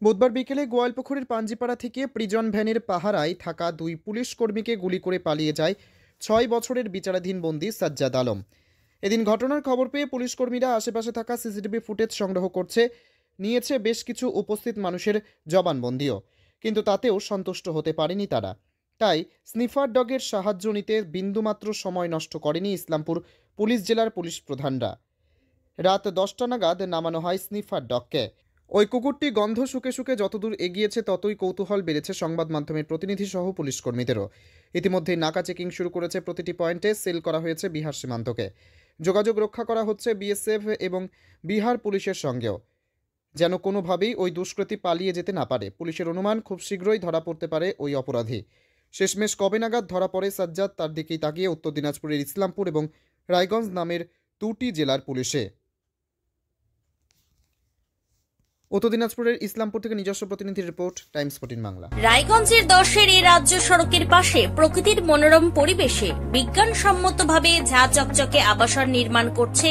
বুধবার বিকেলে গোয়ালপুকুরের পাঞ্জিপাড়া থেকে প্রিজন ভ্যানের পাহারায় থাকা দুই পুলিশ কর্মীকে গুলি করে পালিয়ে যায় 6 বছরের বিচারাধীন বন্দী সাজ্জাদ আলম। এদিন ঘটনার খবর পেয়ে পুলিশ কর্মীরা আশেপাশে থাকা সিসিটিভি ফুটেজ সংগ্রহ নিয়েছে বেশ কিছু উপস্থিত মানুষের জবানবন্দিও, কিন্তু তাতেও সন্তুষ্ট হতে পারেনি তারা। তাই স্নিফার ডগের সাহায্য নিতে বিন্দুমাত্র সময় নষ্ট করেনি ইসলামপুর পুলিশ জেলার পুলিশ প্রধানরা। রাত 10টা নাগাদ নামানো হয় স্নিফার ডগকে। ওই কুকুরটি গন্ধ শুকে শুকে যতদূর এগিয়েছে ততই কৌতূহল বেড়েছে সংবাদ মাধ্যমের প্রতিনিধি সহ পুলিশ কর্মীদেরও। ইতিমধ্যে নাকা চেকিং শুরু করেছে প্রতিটি পয়েন্টে, সিল করা হয়েছে বিহার সীমান্তকে। যোগাযোগ রক্ষা করা হচ্ছে বিএসএফ এবং বিহার পুলিশের সঙ্গেও, যেন কোনোভাবেই ওই দুষ্কৃতী পালিয়ে যেতে না পারে। পুলিশের অনুমান খুব শীঘ্রই ধরা পড়তে পারে ওই অপরাধী। শেষমেশ কবে নাগাদ ধরা পড়ে সাজ্জাদ, তার দিকেই তাকিয়ে উত্তর দিনাজপুরের ইসলামপুর এবং রায়গঞ্জ নামের দুটি জেলার পুলিশে। উত্তর দিনাজপুরের ইসলামপুর থেকে নিজস্ব প্রতিনিধি রিপোর্ট, টাইমস 14 বাংলা। রায়গঞ্জের 10-এর এই রাজ্য সড়কের পাশে প্রকৃতির মনোরম পরিবেশে বিজ্ঞানসম্মতভাবে ঝা চকচকে আবাসন নির্মাণ করছে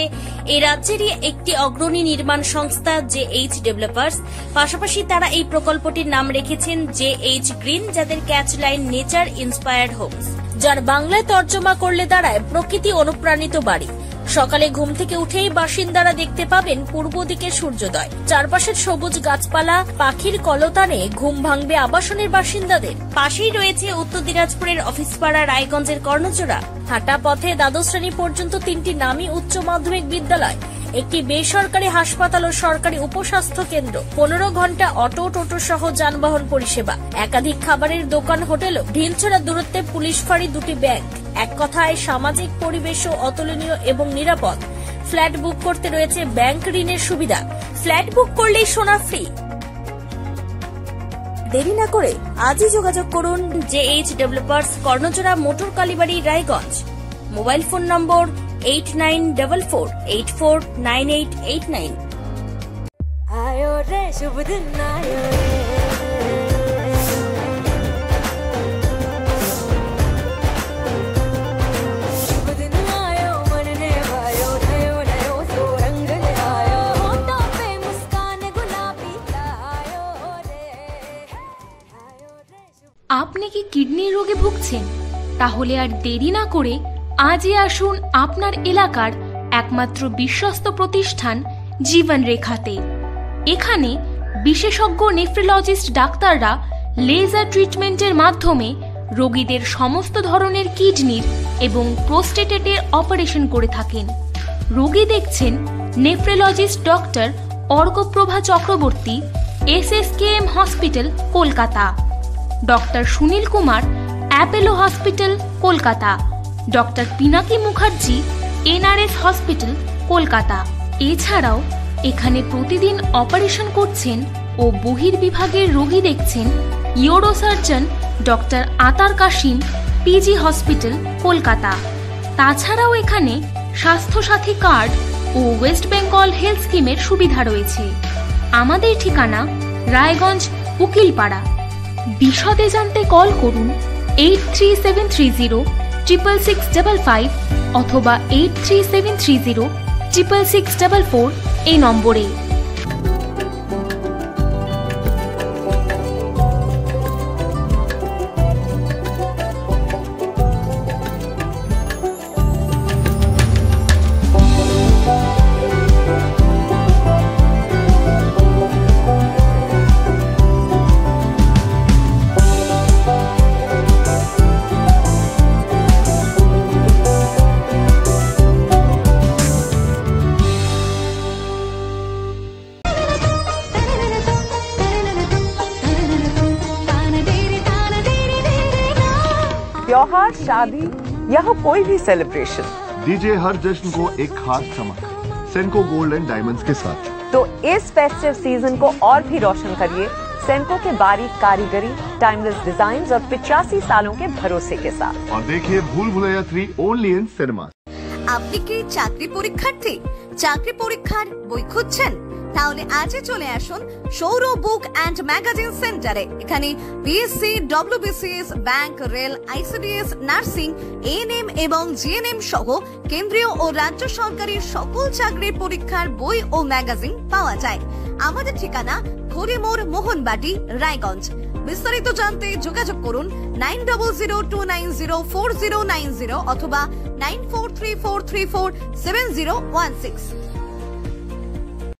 এই রাজ্যেরই একটি অগ্রণী নির্মাণ সংস্থা JH ডেভেলপার্স। পাশাপাশি তারা এই প্রকল্পটির নাম রেখেছেন JH গ্রিন, যাদের catch line nature inspired homes, যার বাংলায় তর্জমা করলে দাঁড়ায় প্রকৃতি অনুপ্রাণিত বাড়ি। সকালে ঘুম থেকে উঠেই বাসিন্দারা দেখতে পাবেন পূর্ব দিকে সূর্যোদয়। চারপাশের সবুজ গাছপালা, পাখির কলতানে ঘুম ভাঙবে আবাসনের বাসিন্দাদের। পাশেই রয়েছে উত্তর দিনাজপুরের অফিসপাড়া রায়গঞ্জের কর্ণচূড়া। হাঁটা পথে দ্বাদশ শ্রেণী পর্যন্ত 3টি নামী উচ্চ মাধ্যমিক বিদ্যালয়, একটি বেসরকারি হাসপাতাল ও সরকারি উপস্বাস্থ্য কেন্দ্র, 15 ঘন্টা অটো টোটো সহ যানবাহন পরিষেবা, একাধিক খাবারের দোকান, হোটেল, ঢিলছড়া দূরত্বে পুলিশ ফাঁড়ি, 2টি ব্যাংক। এক কথায় সামাজিক পরিবেশও অতুলনীয় এবং নিরাপদ। ফ্ল্যাট বুক করতে রয়েছে ব্যাংক ঋণের সুবিধা। ফ্ল্যাট বুক করলেই সোনা ফ্রি। দেরি না করে আজই যোগাযোগ করুন JH developers, Karnachura, motor Kalibari, Raiganj. Mobile phone number 8944849889। आयो रे शुभ दिन आयो रे, शुभ दिन आयो मन ने भायो, नयो नयो सो रंग ले आयो, होठों पे मुस्कान गुलाबी आयो रे, आयो रे। আপনি কি কিডনি রোগে ভুগছেন? তাহলে আর দেরি না করে আজই আসুন আপনার এলাকার একমাত্র বিশ্বস্ত প্রতিষ্ঠান জীবন রেখাতে। এখানে বিশেষজ্ঞ নেফ্রোলজিস্ট ডাক্তাররা লেজার ট্রিটমেন্টের মাধ্যমে রোগীদের সমস্ত ধরনের কিডনির এবং প্রোস্টেটের অপারেশন করে থাকেন। রোগী দেখছেন nephrologist doctor Arkaprabha Chakraborty, SSKM hospital, Kolkata. Doctor Sunil Kumar, Apollo hospital, Kolkata. Doctor Pinaki Mukherjee, NRS hospital, Kolkata. এছাড়াও এখানে প্রতিদিন অপারেশন করছেন ও বহির্বিভাগের রোগী দেখছেন ইউরোসার্জন ডক্টর আতার কাশিম, PG হসপিটাল, কলকাতা। তাছাড়াও এখানে স্বাস্থ্যসাথী কার্ড ও ওয়েস্ট বেঙ্গল হেলথ স্কিমের সুবিধা রয়েছে। আমাদের ঠিকানা রায়গঞ্জ, উকিলপাড়া। বিশদে জানতে কল করুন 8373066655 অথবা 8373066644 এই নম্বরে। त्योहार, शादी या हो कोई भी सेलिब्रेशन, दीजिए हर जश्न को एक खास चमक सेंको गोल्ड एंड डायमंड्स के साथ। तो इस फेस्टिव सीजन को और भी रोशन करिए सेंको के बारीक कारीगरी, टाइमलेस डिजाइन्स और 85 सालों के भरोसे के साथ। और देखिए भूल भुलैया 3 ओनली इन सिनेमा। আপনি কি চাকরি পরীক্ষার্থী? চাকরি পরীক্ষার বই খুঁজছেন? তাহলে আজই চলে আসুন সৌর বুক অ্যান্ড ম্যাগাজিন সেন্টারে। এখানে BSc, WBCS, bank, rail, ICDS, nursing, ANM এবং জিএনএম সহ কেন্দ্রীয় ও রাজ্য সরকারি সকল চাকরির পরীক্ষার বই ও ম্যাগাজিন পাওয়া যায়। আমাদের ঠিকানা খড়িমোড়, মোহনবাটি, রায়গঞ্জ। বিস্তারিত জানতে যোগাযোগ করুন 9002904090 অথবা 9434347016।